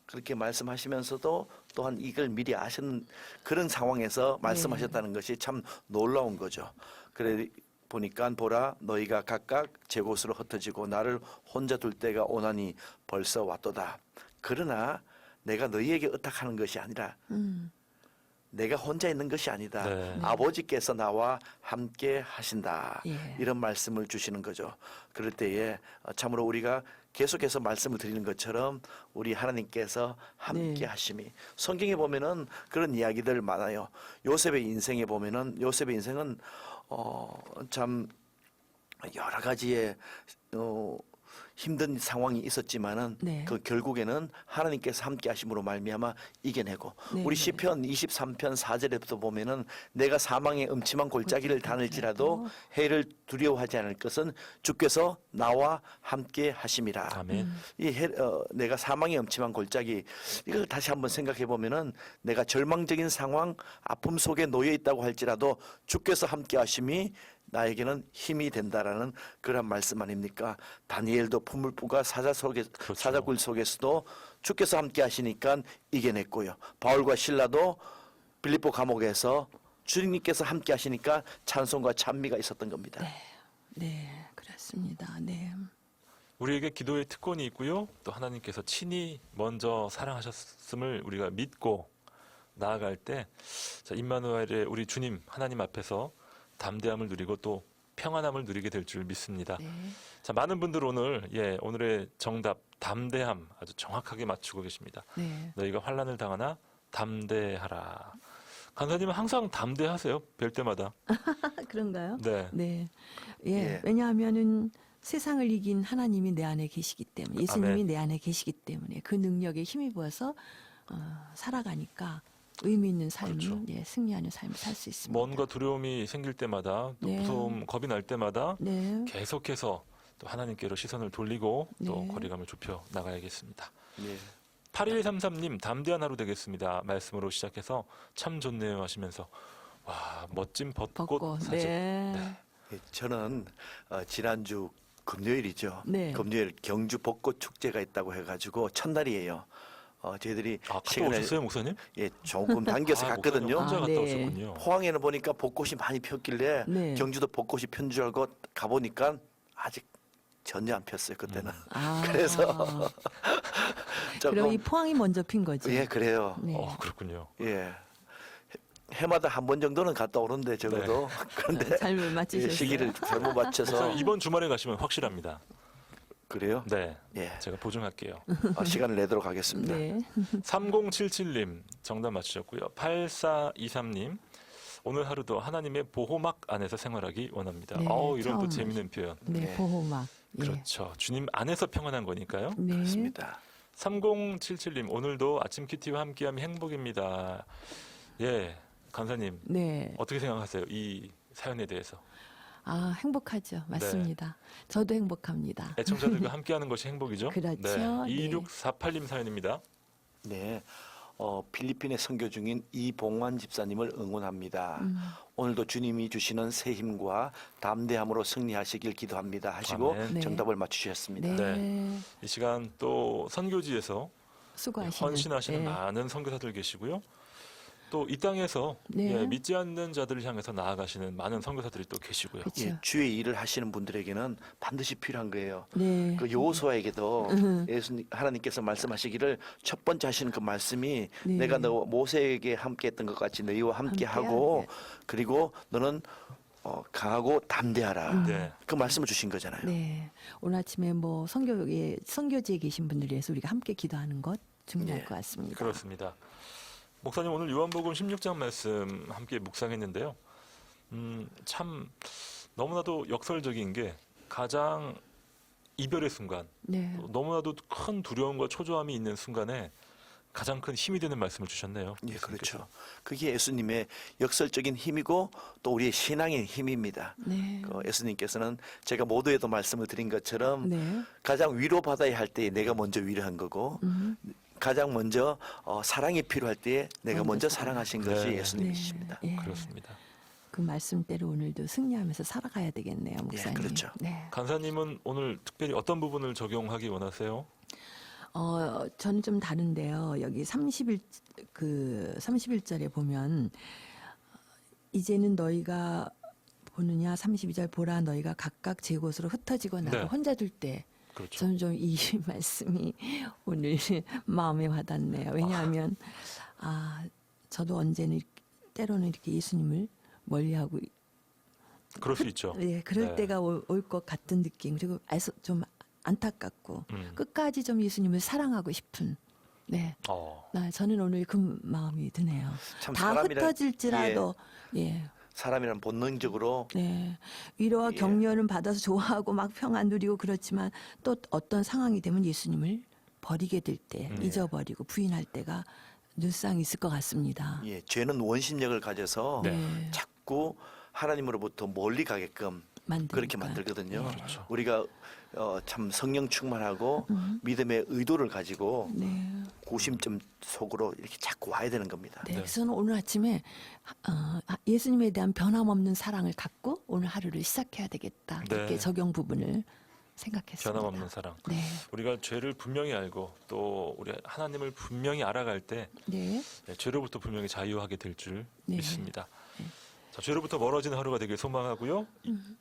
그렇게 말씀하시면서도 또한 이걸 미리 아시는 그런 상황에서 말씀하셨다는 것이 참 놀라운 거죠. 그래 보니까 보라 너희가 각각 제 곳으로 흩어지고 나를 혼자 둘 때가 오나니 벌써 왔도다. 그러나 내가 너희에게 의탁하는 것이 아니라 내가 혼자 있는 것이 아니다. 네. 아버지께서 나와 함께 하신다. 예. 이런 말씀을 주시는 거죠. 그럴 때에 참으로 우리가 계속해서 말씀을 드리는 것처럼 우리 하나님께서 함께 네. 하심이 성경에 보면은 그런 이야기들 많아요. 요셉의 인생에 보면은 요셉의 인생은 참 여러 가지의 힘든 상황이 있었지만은 네. 그 결국에는 하나님께서 함께 하심으로 말미암아 이겨내고 네, 우리 네. 시편 23편 4절에부터 보면은 내가 사망의 음침한 골짜기를 다닐지라도 해를 두려워하지 않을 것은 주께서 나와 함께 하심이라. 아멘. 내가 사망의 음침한 골짜기 이걸 다시 한번 생각해 보면은 내가 절망적인 상황 아픔 속에 놓여 있다고 할지라도 주께서 함께 하심이 나에게는 힘이 된다라는 그런 말씀 아닙니까? 다니엘도 풀무불과 사자굴 속에서도 주께서 함께 하시니까 이겨냈고요. 바울과 실라도 빌립보 감옥에서 주님께서 함께 하시니까 찬송과 찬미가 있었던 겁니다. 네, 그렇습니다. 네. 우리에게 기도의 특권이 있고요. 또 하나님께서 친히 먼저 사랑하셨음을 우리가 믿고 나아갈 때 임마누엘의 우리 주님 하나님 앞에서 담대함을 누리고 또 평안함을 누리게 될 줄 믿습니다. 네. 자, 많은 분들 오늘의 정답 담대함 아주 정확하게 맞추고 계십니다. 네. 너희가 환난을 당하나 담대하라. 간사님은 항상 담대하세요. 뵐 때마다. 그런가요? 네. 네. 예. 예. 왜냐하면은 세상을 이긴 하나님이 내 안에 계시기 때문에 예수님이 아멘. 내 안에 계시기 때문에 그 능력에 힘입어서 살아가니까 의미 있는 삶을 그렇죠. 승리하는 삶을 살 수 있습니다. 뭔가 두려움이 생길 때마다 또 네. 무서움, 겁이 날 때마다 네. 계속해서 또 하나님께로 시선을 돌리고 또 네. 거리감을 좁혀 나가야겠습니다. 예. 8133님 담대한 하루 되겠습니다. 말씀으로 시작해서 참 좋네요 하시면서 와 멋진 벚꽃 벚꽃. 사진. 네. 예, 저는 지난주 금요일이죠. 네. 금요일 경주 벚꽃 축제가 있다고 해가지고 첫날이에요. 저희들이 갔다 오셨어요 목사님? 조금 당겨서 갔거든요. 혼자 아, 갔다 네. 오셨군요. 포항에는 보니까 벚꽃이 많이 폈길래 네. 경주도 벚꽃이 핀 줄 알고 가보니까 아직 전혀 안 폈어요 그때는. 아. 그래서 그럼 이 조금 포항이 먼저 핀 거죠. 예 그래요. 네. 그렇군요. 예 해마다 한 번 정도는 갔다 오는데 적어도 그런데 잘못 맞추셨어요. 시기를 잘못 목사님, 맞춰서 이번 주말에 가시면 확실합니다. 그래요? 네, 예. 제가 보증할게요. 시간을 내도록 하겠습니다. 네. 3077님 정답 맞추셨고요. 8423님 오늘 하루도 하나님의 보호막 안에서 생활하기 원합니다. 네, 이런 또 처음 재밌는 표현. 네, 네. 보호막. 예. 그렇죠. 주님 안에서 평안한 거니까요. 네. 그렇습니다. 3077님 오늘도 아침 큐티와 함께하면 행복입니다. 예, 간사님 네. 어떻게 생각하세요? 이 사연에 대해서. 아, 행복하죠. 맞습니다. 네. 저도 행복합니다. 애청자들과 함께하는 것이 행복이죠. 그렇죠. 네. 네. 2648님 사연입니다. 네. 필리핀에 선교 중인 이봉환 집사님을 응원합니다. 오늘도 주님이 주시는 새 힘과 담대함으로 승리하시길 기도합니다 하시고 아멘. 네. 정답을 맞추셨습니다. 네. 이 시간 또 선교지에서 수고하시는. 헌신하시는 네. 많은 선교사들 계시고요. 또 이 땅에서 네. 예, 믿지 않는 자들을 향해서 나아가시는 많은 선교사들이 또 계시고요. 그렇죠. 예, 주의 일을 하시는 분들에게는 반드시 필요한 거예요. 네. 그 여호수아에게도 예수님 하나님께서 말씀하시기를 첫 번째 하시는 그 말씀이 네. 내가 너 모세에게 함께했던 것 같이 너희와 함께하고 함께하게. 그리고 너는 강하고 담대하라. 네. 그 말씀을 주신 거잖아요. 네. 오늘 아침에 뭐 선교지에 계신 분들 위해서 우리가 함께 기도하는 것 중요할 네. 것 같습니다. 그렇습니다. 목사님 오늘 요한복음 16장 말씀 함께 묵상했는데요. 참 너무나도 역설적인 게 가장 이별의 순간, 네. 너무나도 큰 두려움과 초조함이 있는 순간에 가장 큰 힘이 되는 말씀을 주셨네요. 예, 그렇죠. 그게 예수님의 역설적인 힘이고 또 우리의 신앙의 힘입니다. 네. 예수님께서는 제가 모두에도 말씀을 드린 것처럼 네. 가장 위로받아야 할 때에 내가 먼저 위로한 거고 가장 먼저 사랑이 필요할 때에 내가 먼저 먼저 사랑하신 것이 네. 예수님이십니다. 네. 예. 그렇습니다. 그 말씀대로 오늘도 승리하면서 살아가야 되겠네요, 목사님. 그렇죠. 네. 간사님은 오늘 특별히 어떤 부분을 적용하기 원하세요? 저는 좀 다른데요. 여기 31절에 보면 이제는 너희가 보느냐 32절 보라 너희가 각각 제 곳으로 흩어지고 나를 네. 혼자 둘 때 그렇죠. 저는 좀 이 말씀이 오늘 마음에 와닿네요. 왜냐하면 저도 언제는 때로는 이렇게 예수님을 멀리하고 그럴 수 있죠. 예, 그럴 네. 때가 올 것 같은 느낌 그리고 좀 안타깝고 끝까지 좀 예수님을 사랑하고 싶은 네. 저는 오늘 그 마음이 드네요. 참 다 흩어질지라도 사람이란 본능적으로 네. 위로와 예. 격려는 받아서 좋아하고 막 평안 누리고 그렇지만 또 어떤 상황이 되면 예수님을 버리게 될 때 잊어버리고 부인할 때가 늘상 있을 것 같습니다. 죄는 원심력을 가져서 네. 자꾸 하나님으로부터 멀리 가게끔 만드니까. 그렇게 만들거든요. 그렇죠. 우리가 참 성령 충만하고 믿음의 의도를 가지고 네. 고심점 속으로 이렇게 자꾸 와야 되는 겁니다. 네. 그래서 저는 오늘 아침에 예수님에 대한 변함없는 사랑을 갖고 오늘 하루를 시작해야 되겠다. 네. 이렇게 적용 부분을 생각했습니다. 변함없는 사랑. 네. 우리가 죄를 분명히 알고 또 우리 하나님을 분명히 알아갈 때 네. 죄로부터 분명히 자유하게 될 줄 네. 믿습니다. 자, 죄로부터 멀어지는 하루가 되길 소망하고요.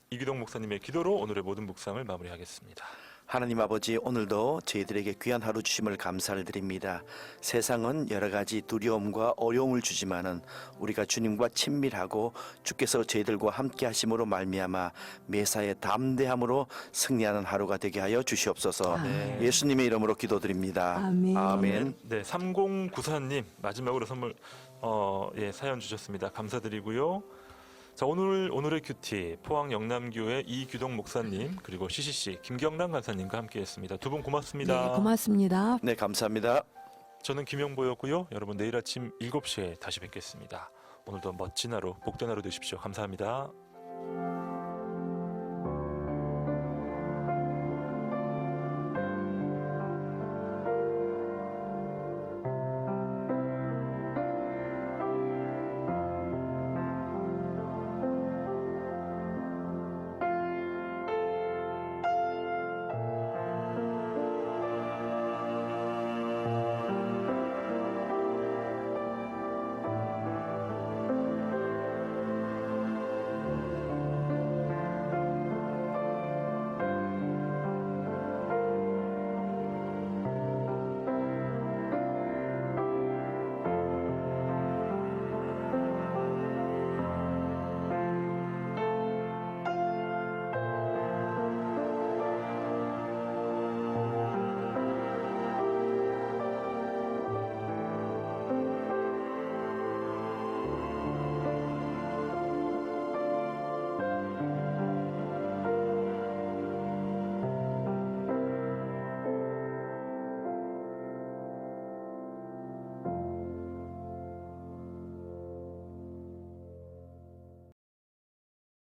이기동 목사님의 기도로 오늘의 모든 묵상을 마무리하겠습니다. 하나님 아버지, 오늘도 저희들에게 귀한 하루 주심을 감사를 드립니다. 세상은 여러 가지 두려움과 어려움을 주지만은 우리가 주님과 친밀하고 주께서 저희들과 함께 하심으로 말미암아 매사에 담대함으로 승리하는 하루가 되게 하여 주시옵소서. 아멘. 예수님의 이름으로 기도드립니다. 아멘. 아멘. 네, 3094님 마지막으로 선물 사연 주셨습니다. 감사드리고요. 자, 오늘의 큐티 포항 영남교회 이규동 목사님 그리고 CCC 김경란 간사님과 함께했습니다. 두 분 고맙습니다. 네, 고맙습니다. 네, 감사합니다. 저는 김용보였고요. 여러분 내일 아침 7시에 다시 뵙겠습니다. 오늘도 멋진 하루, 복된 하루 되십시오. 감사합니다.